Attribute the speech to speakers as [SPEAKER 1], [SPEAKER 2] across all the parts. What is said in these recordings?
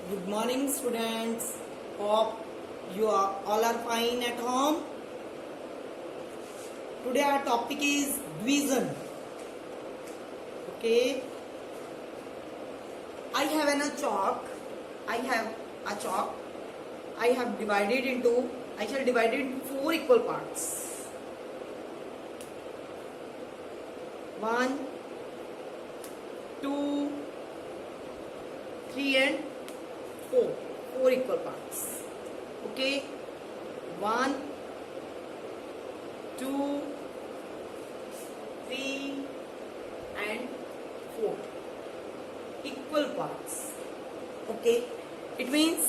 [SPEAKER 1] Good morning, students. Hope you are all are fine at home. Today our topic is division. Okay. I have a chalk. I have a chalk. I have divided into. I shall divide it into 4 equal parts. 1, 2, 3 and 4 equal parts. Okay, 1, 2, 3 and 4 equal parts. Okay, it means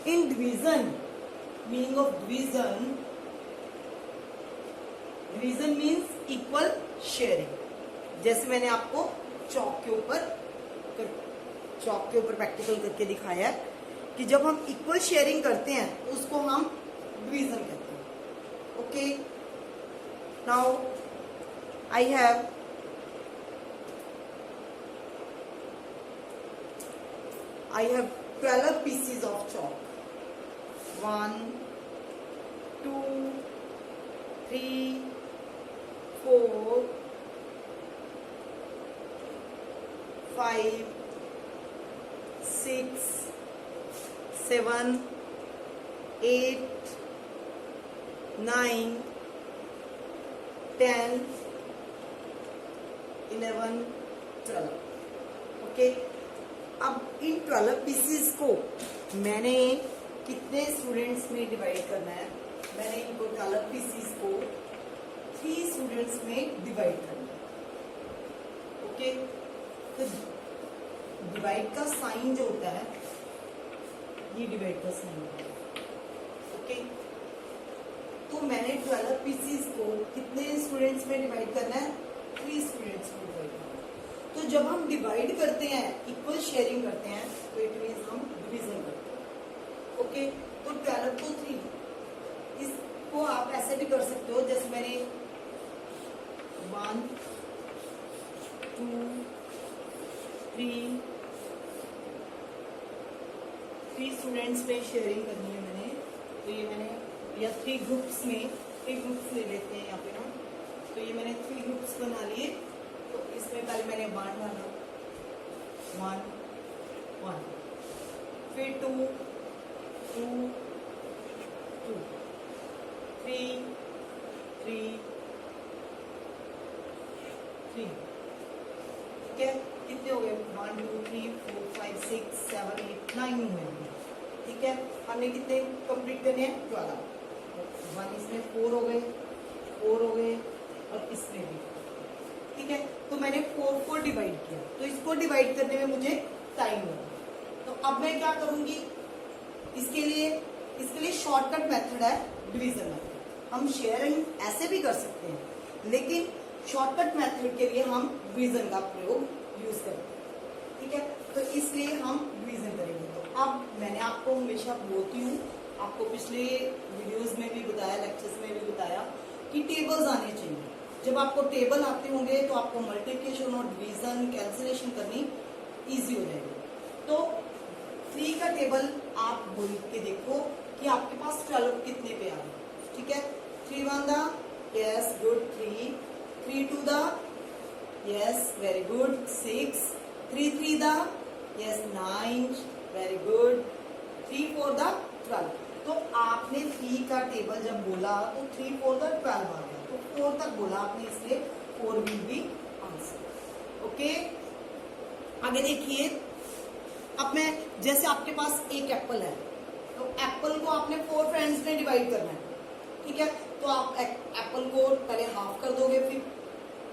[SPEAKER 1] in division, meaning of division means equal sharing. जैसे मैंने आपको चौक के ऊपर practical करके दिखाया है कि जब हम इक्वल शेयरिंग करते हैं तो उसको हम डिवीजन कहते हैं. Okay, now I have 12 pieces of chalk. 1, 2, 3, 4, 5, 6, 7, 8, 9, 10, 11, 12. Okay, अब इन 12 पीसीस को मैंने कितने स्टूडेंट्स में डिवाइड करना है? मैंने इनको 12 पीसीस को 3 स्टूडेंट्स में डिवाइड करना है. ओके, तो डिवाइड का साइन जो होता है ये डिवाइड का साइन होता है. ओके, तो मैंने 12 पीसीस को कितने स्टूडेंट्स में डिवाइड करना है? 3 स्टूडेंट्स में डिवाइड करना है. तो जब हम डिवाइड करते हैं, इक्वल शेयरिंग करते हैं, तो इट मीन्स हम डिवीजन करते हैं. ओके, तो 12 को 3, इसको आप ऐसे भी कर सकते हो जैसे मैंने 1, 2, 3 स्टूडेंट्स में शेयरिंग करनी है मैंने. तो ये मैंने या 3 ग्रुप्स में 3 ग्रुप्स ले लेते हैं यहाँ पे ना. तो ये मैंने 3 ग्रुप्स बना लिए. तो इसमें पहले मैंने 1 डाला, 1, फिर 2, 2, 2, 3, 3, 3. ठीक है, कितने हो गए? 1, 2, 3, 4, 5, 6, 7, 8, 9 हुए. ठीक है, हमने कितने कंप्लीट करने हैं? 12. 1 इसमें 4 हो गए, 4 हो गए और इसमें भी. ठीक है, तो मैंने 4 को डिवाइड किया. तो इसको डिवाइड करने में मुझे टाइम लगा. तो अब मैं क्या करूंगी? इसके लिए शॉर्टकट मेथड है डिवीजन मेथड. हम शेयरिंग ऐसे भी कर सकते हैं, लेकिन शॉर्टकट मेथड के लिए हम डिवीजन का प्रयोग यूज करते हैं. ठीक है, तो इसलिए हम डिवीजन करेंगे. तो अब मैंने आपको हमेशा बोलती हूँ, आपको पिछले वीडियोस में भी बताया, लेक्चर्स में भी बताया कि टेबल्स आने चाहिए. जब आपको टेबल आते होंगे तो आपको मल्टीप्लिकेशन और डिवीजन, कैंसिलेशन करनी इजी हो जाएगी. तो 3 का टेबल आप बोल के देखो कि आपके पास 12 कितने पे आ गए. ठीक है, 3 1 दा, यस गुड, 3 2 दा, यस वेरी गुड, 6 3 3 दा, यस 9 वेरी गुड, 3 4 दा 12. तो आपने 3 का टेबल जब बोला तो 3 4 दा 12 आ गया. तो 4 तक बोला आपने, इसलिए 4 विल बी आंसर. ओके, आगे देखिए. अब मैं जैसे आपके पास एक एप्पल है, तो एप्पल को आपने 4 फ्रेंड्स में डिवाइड करना है. ठीक है, तो आप एप्पल को पहले हाफ कर दोगे, फिर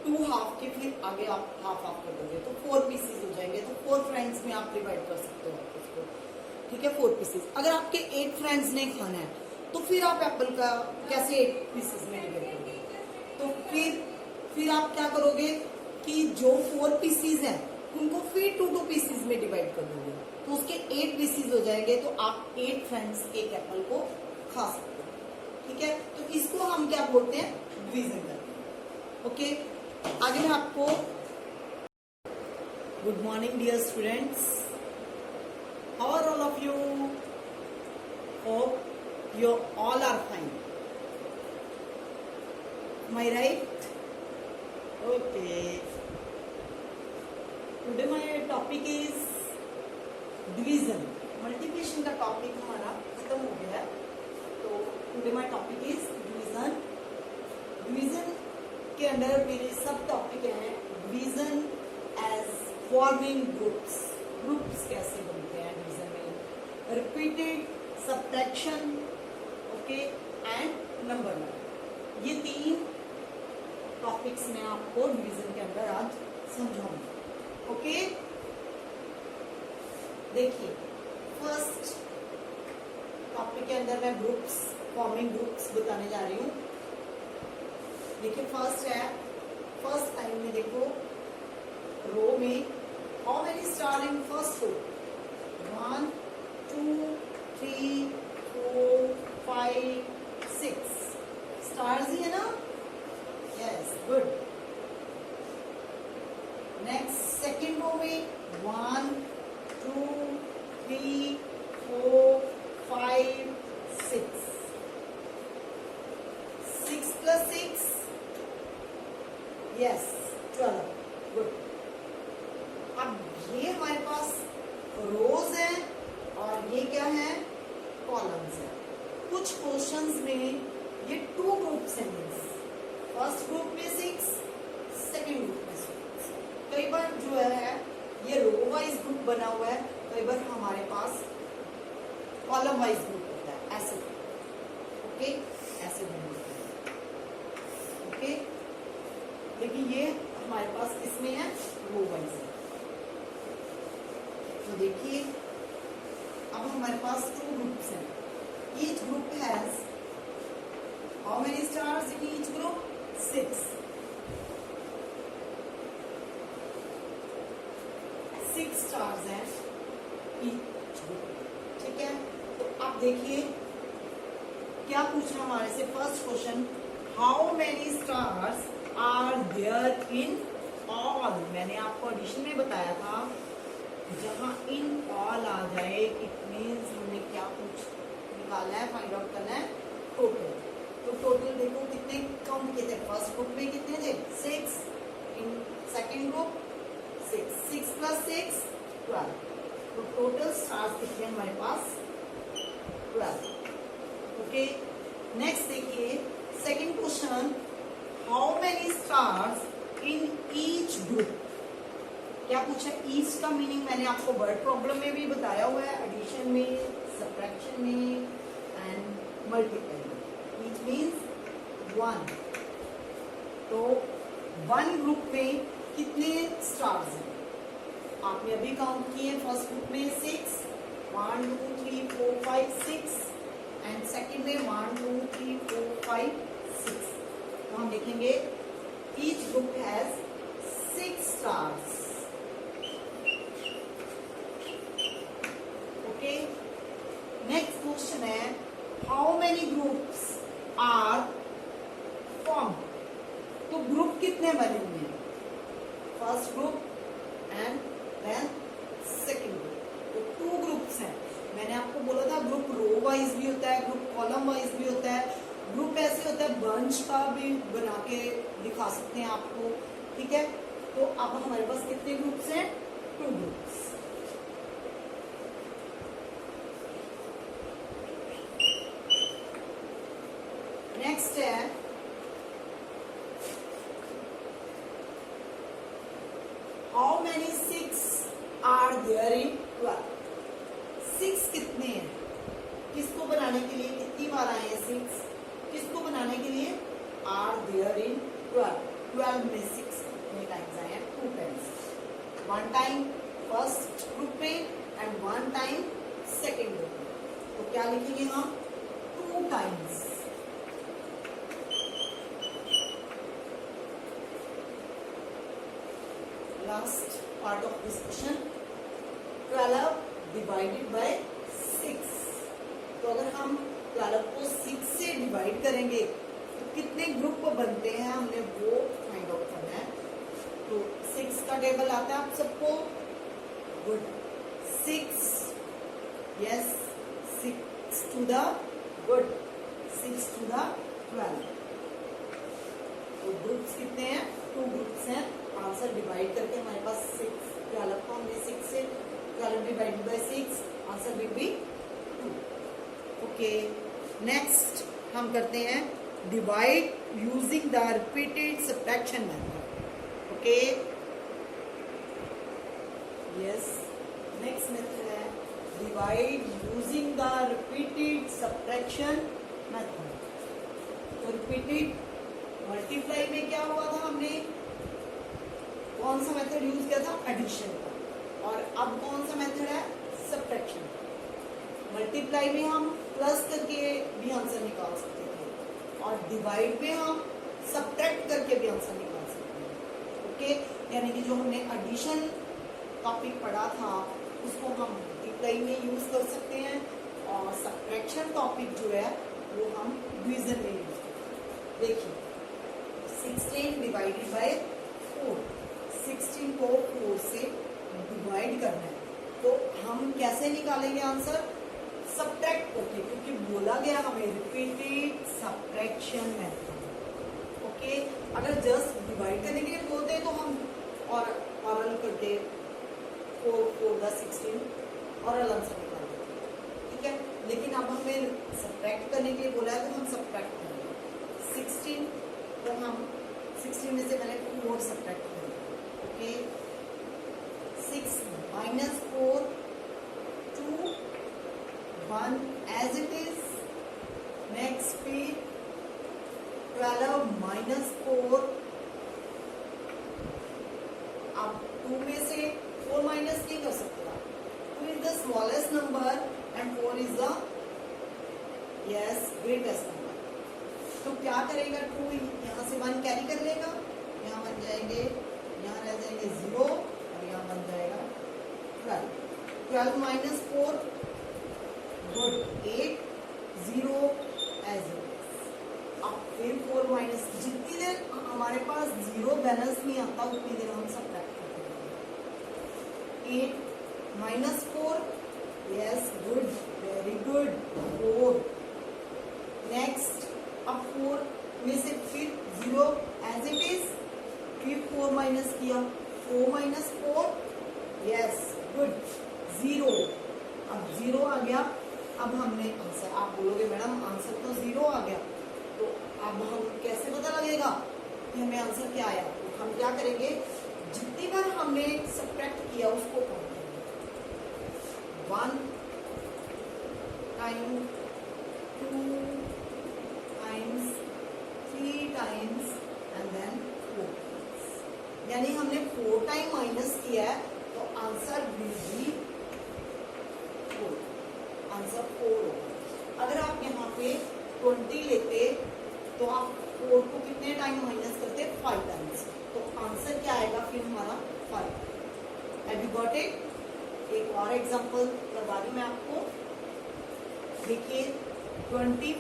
[SPEAKER 1] 2 हाफ के, फिर आगे आप हाफ कर दोगे, तो 4 पीसेस हो जाएंगे. तो 4 फ्रेंड्स में आप डिवाइड कर सकते हो इसको. ठीक है, 4 पीसेस. अगर आपके 8 फ्रेंड्स ने खाना है तो फिर आप एप्पल का कैसे 8 पीसेस में डिवाइड करोगे? तो फिर आप क्या करोगे कि जो 4 पीसेस हैं उनको फिर 2 पीसेस में डिवाइड कर दोगे, तो उसके 8 पीसेस हो जाएंगे. तो आप 8 फ्रेंड्स एक एप्पल को खा सकते हो. ठीक है, तो इसको हम क्या बोलते हैं? डिवीजन करते हैं. ओके, आगे मैं आपको good morning dear students, you all are fine. Am I right? Okay. Today my topic is division. Multiplication का टॉपिक हमारा खत्म हो गया है. तो today my topic is division. Division के अंदर मेरे सब टॉपिक हैं. Division as forming groups. Groups कैसे बनते हैं division में? Repeated, subtraction, okay, and number line. ये तीन टॉपिक्स मैं आपको डिवीजन के अंदर आज समझाऊंगी. ओके, देखिए फर्स्ट टॉपिक के अंदर मैं ग्रुप्स, फॉर्मिंग ग्रुप्स बताने जा रही हूँ. देखिए फर्स्ट है, फर्स्ट टाइम में देखो रो में how many star in first row? 1 2 3 4 5 6 stars ही है ना? Yes, good. Next second row में 1 2 3 4 5 6 6 plus 6, यस 12, गुड. अब ये हमारे पास रोज हैं और ये क्या है? कॉलम्स हैं. कुछ क्वेश्चंस में ये टू ग्रुप्स हैं. फर्स्ट ग्रुप में 6, सेकेंड ग्रुप में 6. कई बार जो है ये रो वाइज ग्रुप बना हुआ है, कई बार हमारे पास कॉलम वाइज ग्रुप होता है. ऐसे ओके, ऐसे बना होता है. ओके, लेकिन ये हमारे पास किसमें है? रो वाइज है. तो देखिए अब हमारे पास टू ग्रुप्स हैं. Each group has how many stars in each group? 6. 6 stars हैं ईच ग्रुप. ठीक है, तो अब देखिए क्या पूछा हमारे से. First question, how many stars are there in all? मैंने आपको एडिशन में बताया था, जहां इन ऑल आ जाए इट मीन्स हमने क्या निकालना है, फाइंड आउट करना है टोटल. तो टोटल देखो कितने काउंट किए थे. फर्स्ट ग्रुप में कितने थे? 6. In second group 6. 6 plus 6 12. तो टोटल स्टार्स कितने हमारे पास? 12. ओके, नेक्स्ट देखिए second question, how many stars in each group? क्या पूछा? ईच का मीनिंग मैंने आपको वर्ड प्रॉब्लम में भी बताया हुआ है, एडिशन में, सब्ट्रैक्शन में एंड मल्टीप्लाई में. Each means 1. तो 1 ग्रुप में कितने स्टार्स हैं? आपने अभी काउंट किए. फर्स्ट ग्रुप में 6, 1 2 3 4 5 6 एंड सेकेंड में 1 2 3 4 5 6. तो हम देखेंगे each group has 6 stars. Okay, next question है, how many groups are form? तो ग्रुप कितने बने हुए हैं? First group and then second group. तो 2 ग्रुप्स हैं. मैंने आपको बोला था ग्रुप रो वाइज भी होता है, ग्रुप कॉलम वाइज भी होता है. ग्रुप ऐसे होता है, बंच का भी बना के दिखा सकते हैं आपको. ठीक है, तो अब हमारे पास कितने ग्रुप्स हैं? 2 ग्रुप्स. नेक्स्ट है, how many 6 are there in 12? 6 कितने हैं? किसको बनाने के लिए कितनी बार आए हैं 6? किसको बनाने के लिए? Are there in 12. 12 में 6 कितने टाइम्स आए हैं? 2 टाइम्स. 1 टाइम फर्स्ट ग्रुप में एंड 1 टाइम सेकेंड ग्रुप में. तो क्या लिखेंगे हम? 2 times. Last part of this question, 12 divided by 6. तो अगर हम 12 को 6 से डिवाइड करेंगे तो कितने ग्रुप बनते हैं हमने वो फाइंड आउट करना है. तो 6 का टेबल आता है आप सबको? Good. 6, yes, 6 to the good 6 to the 12। तो ग्रुप्स कितने हैं? 2 ग्रुप्स हैं। आंसर डिवाइड करके हमारे पास 6 12 को हमने 6 से 12 divided by 6, answer will be 2। Okay, next हम करते हैं divide using the repeated subtraction method. Okay, yes, next method है divide using the repeated subtraction method. तो रिपीटेड मल्टीप्लाई में क्या हुआ था, हमने कौन सा मेथड यूज किया था? एडिशन का। और अब कौन सा मेथड है? सब्ट्रैक्शन। मल्टीप्लाई में हम प्लस करके भी आंसर निकाल सकते थे और डिवाइड में हम सब्ट्रैक्ट करके भी आंसर निकाल सकते हैं। ओके, यानी कि जो हमने एडिशन टॉपिक पढ़ा था उसको हम मल्टीप्लाई में यूज कर सकते हैं और सब्ट्रैक्शन टॉपिक जो है वो हम डिवीजन में यूज करते हैं। देखिए 16 डिवाइडेड बाय 4, 16 को 4 से डिवाइड करना है, तो हम कैसे निकालेंगे आंसर? सब्ट्रैक्ट करके, क्योंकि बोला गया हमें रिपीटेड सब्ट्रैक्शन मेथड। ओके, अगर जस्ट डिवाइड करने के लिए बोलते तो हम ऑरल करते 4 4 द 16 ऑरल आंसर निकाल देते, ठीक है। लेकिन अब हमें सब्ट्रैक्ट करने के लिए बोला है तो हम सब्ट्रैक्ट करेंगे 16, तो हम 16 में से पहले 4 सब्ट्रैक्ट करेंगे। Okay, 6 minus 4 2 1 as it is। Next फिर 12 minus 4, अब 2 में से 4 माइनस नहीं कर सकते। 2 is the smallest number and 4 is the greatest number। तो क्या करेगा? 2 यहाँ से 1 कैरी कर लेगा, यहाँ बन जाएंगे, यहाँ रह जाएंगे 0 और यहाँ बन जाएगा 12। 12 minus 4 good 8 0 as it is। अब फिर 4 माइनस, जितनी देर हमारे पास 0 बैलेंस नहीं आता उतनी देर हम सब्ट्रैक्ट करते हैं। 8 minus 4, yes good, very good, 4। Next अब 4 में से फिर 0 एज इट इज, फिर 4 माइनस किया, 4 minus 4, यस गुड, 0। अब 0 आ गया, अब हमने आंसर, आप बोलोगे मैडम आंसर तो 0 आ गया, तो अब हम कैसे पता लगेगा कि हमें आंसर क्या आया? तो हम क्या करेंगे, जितनी बार हमने सब्ट्रैक्ट किया उसको काउंट करेंगे। 1 time, 2 times, 3 times and then 4 times. यानी हमने 4 टाइम माइनस किया है तो आंसर विल बी 4, आंसर 4 होगा। अगर आप यहाँ पे 20 लेते तो आप 4 को कितने टाइम माइनस करते? 5 टाइम्स, तो आंसर क्या आएगा फिर हमारा 5। Have you got it? एक और एग्जांपल करवा दूं मैं आपको। देखिए 24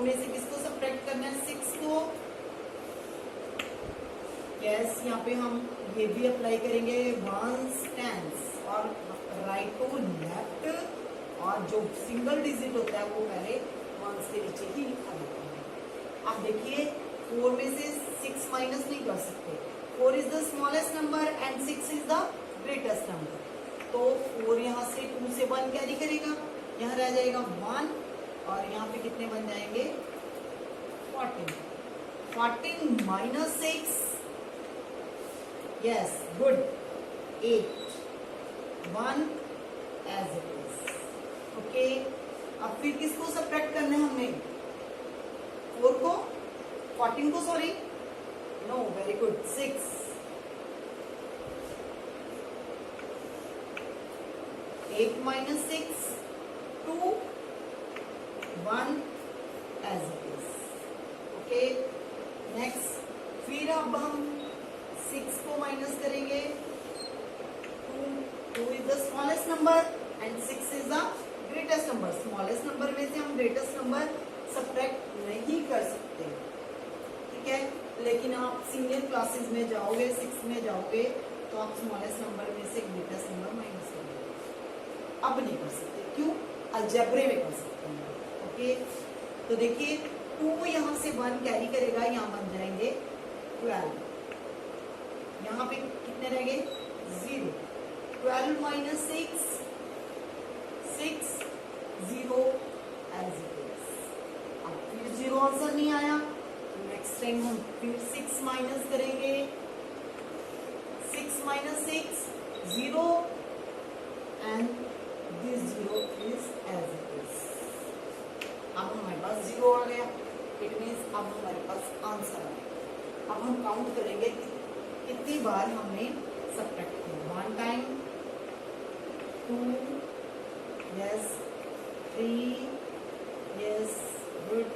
[SPEAKER 1] में से किसको सब्ट्रैक्ट करना है? 6 को। यस, यहाँ पे हम ये भी अप्लाई करेंगे, वंस टेंस और राइट टू लेफ्ट, और जो सिंगल डिजिट होता है वो पहले वंस के नीचे ही लिखा जाता है। अब देखिए 4 में से 6 माइनस नहीं कर सकते। 4 is the smallest number and 6 is the greatest number, तो 4 यहाँ से 2 से 1 कैरी करेगा, यहाँ रह जाएगा 1 और यहाँ पे कितने बन जाएंगे? 14। 14 minus 6, yes good, 8। 1 as it is। Okay, अब फिर किसको सब्ट्रैक्ट करना है हमने? 4 को, 14 को, sorry, no, very good, 6। 8 minus 6, 2, 1 as it is। Okay, next फिर अब हम 6 को माइनस करेंगे, 2 is the smallest number and 6 is the greatest number। Smallest number में से हम ग्रेटेस्ट नंबर सब्ट्रैक्ट नहीं कर सकते, ठीक है। लेकिन आप सीनियर क्लासेस में जाओगे, 6 में जाओगे, तो आप स्मॉलेस्ट नंबर में से ग्रेटेस्ट नंबर माइनस करोगे। अब नहीं कर सकते, क्यों? अलजेब्रे में कर सकते हैं। ओके, तो देखिए 2 यहाँ से 1 कैरी करेगा, यहाँ बन जाएंगे 12। यहाँ पे कितने रह गए? 0। 12 माइनस 6, 6, 0 एज इट इज। अब फिर 0 आंसर नहीं आया, नेक्स्ट टाइम हम फिर 6 माइनस करेंगे। 6 minus 6, 0 and this 0 is as it is. अब हमारे पास 0 आ गया, इट मीन्स अब हमारे पास आंसर आ गया। अब हम काउंट करेंगे कितनी बार हमने सब्ट्रैक्ट किया। 1 time, 2, yes, 3, yes, good,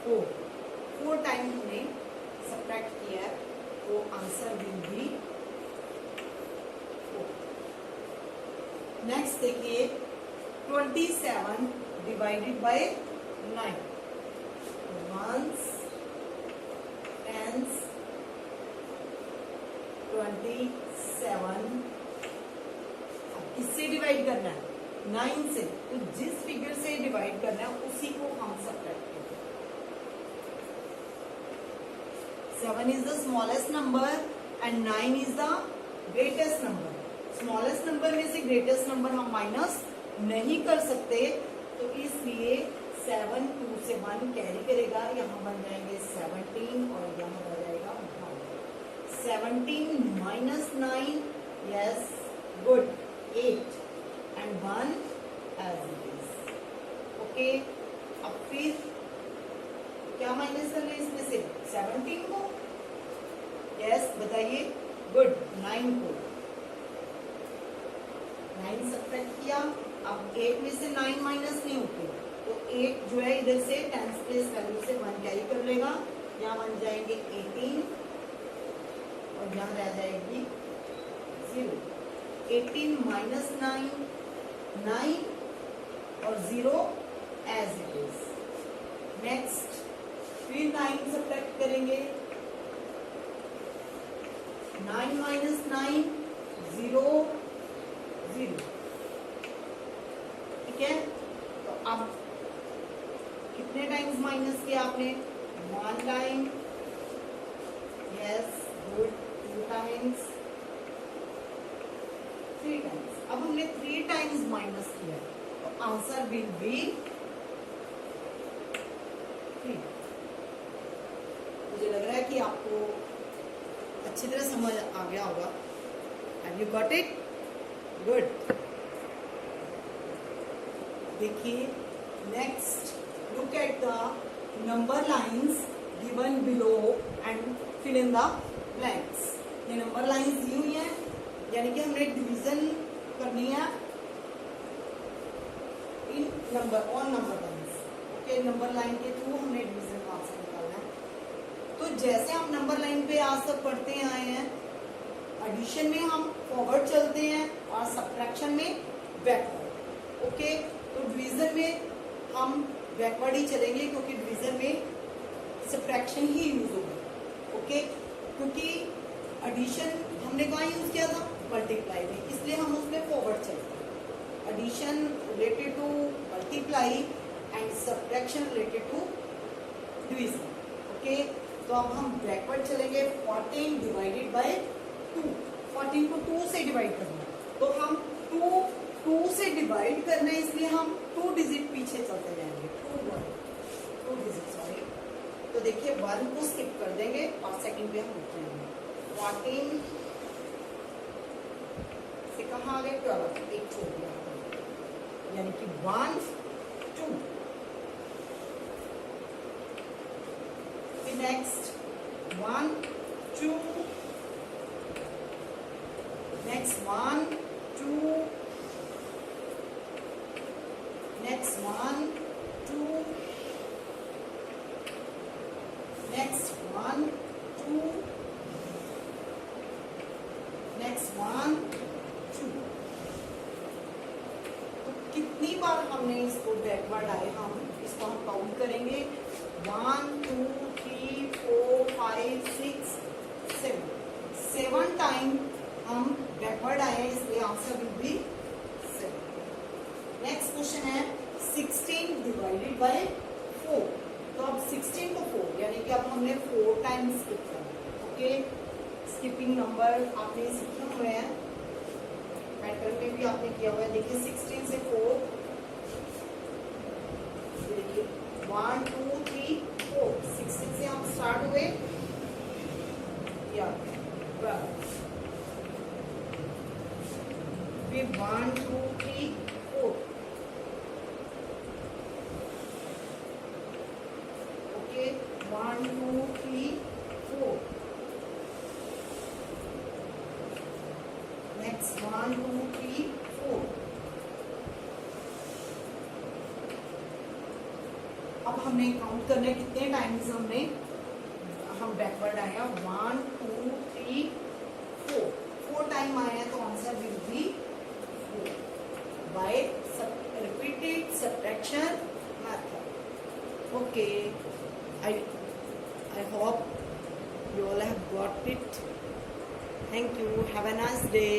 [SPEAKER 1] 4 time हमने सब्ट्रैक्ट किया है, तो आंसर विल बी 4। नेक्स्ट देखिए 27 डिवाइडेड बाय 9। वंस, टेंस, 27 किससे डिवाइड करना है? 9 से। तो जिस फिगर से डिवाइड करना है उसी को हम सब्ट्रैक्ट करेंगे। 7 is the smallest number and 9 is the greatest number. Smallest number में से ग्रेटेस्ट नंबर हम माइनस नहीं कर सकते, तो इसलिए 7 2 से 1 कैरी करेगा, यहाँ बन जाएंगे 17 और यहाँ बन जाएगा 1। 17 minus 9, yes, good, 8 and 1 as it is. Okay, अब फिर क्या माइनस कर रहे हैं इसमें से? 17 को, यस, बताइए, गुड, 9 को। 9 सब्ट्रैक्ट किया, अब 8 में से 9 माइनस नहीं होते, तो 8 जो है इधर से 10th प्लेस वैल्यू से 1 कैरी कर लेगा, यहाँ बन जाएंगे 18 और यहाँ रह जाएगी 0। 18 माइनस 9, 9 और 0 एज इट इज। नेक्स्ट फिर 9 सब्ट्रैक्ट करेंगे, 9 माइनस 9, 0, 0। ठीक है, तो अब कितने टाइम्स माइनस किया आपने? 1 time, yes, good, 2 times, 3 times. अब हमने 3 टाइम्स माइनस किया, तो आंसर विल बी 3। मुझे लग रहा है कि आपको अच्छी तरह समझ आ गया होगा। Have you got it? Good. देखिए next, look at the number lines given below and fill in the blanks. ये नंबर लाइंस दी हुई हैं, यानी कि हमने डिवीजन करनी है in number on number lines. ओके, नंबर लाइन के थ्रू हमने डिवीजन का आंसर निकालना है। तो जैसे हम नंबर लाइन पे आज तक पढ़ते आए हैं, एडिशन में हम फॉरवर्ड चलते हैं और सब्ट्रैक्शन में बैकवर्ड। ओके, तो डिवीजन में हम बैकवर्ड ही चलेंगे, क्योंकि डिवीजन में सब्ट्रैक्शन ही यूज होगा। ओके, क्योंकि एडिशन हमने कहाँ यूज किया था? मल्टीप्लाई में, इसलिए हम उसमें फॉरवर्ड चलते हैं। Addition related to multiply and subtraction related to division. Okay, तो अब हम बैकवर्ड चलेंगे। 14 डिवाइडेड बाय 2, 14 को 2 से डिवाइड करना है, तो हम 2 से डिवाइड करना है, इसलिए हम 2 डिजिट पीछे चलते जाएंगे। 2 डिजिट, सॉरी। तो देखिए 1 को स्किप कर देंगे और सेकंड पे हम उठाएंगे। 14 से कहाँ आ गए? 12, एक छोड़ दिया, यानी कि 1 2। Next 1 2, next 1 2, next 1 2, next 1 2, next 1 2। तो कितनी बार हमने इसको बैकवर्ड आए, हम इसको हम काउंट करेंगे। 1 2 3 4 5 6 7 टाइम हम बैकवर्ड आए हैं, इसलिए answer will B 7। Next question है 16 डिवाइडेड बाय 4। तो अब 16 को 4 यानी कि अब हमने 4 टाइम्स स्किप करना। ओके, स्किपिंग नंबर आपने सीखे हुए हैं, पैटर्न में भी आपने किया हुआ है। देखिए 16 से 4, देखिए 1 2 3 4, 16 से हम स्टार्ट हुए या फिर 1 2 3 4। ओके, 1 2 3 4। नेक्स्ट 1 2 3 4। अब हमने काउंट करने कितने टाइम्स हम बैकवर्ड आए हैं। 1 2 3 4, 4 टाइम आए हैं, तो answer will be 4 by repeated subtraction method. Okay, I hope you all have got it. Thank you. Have a nice day.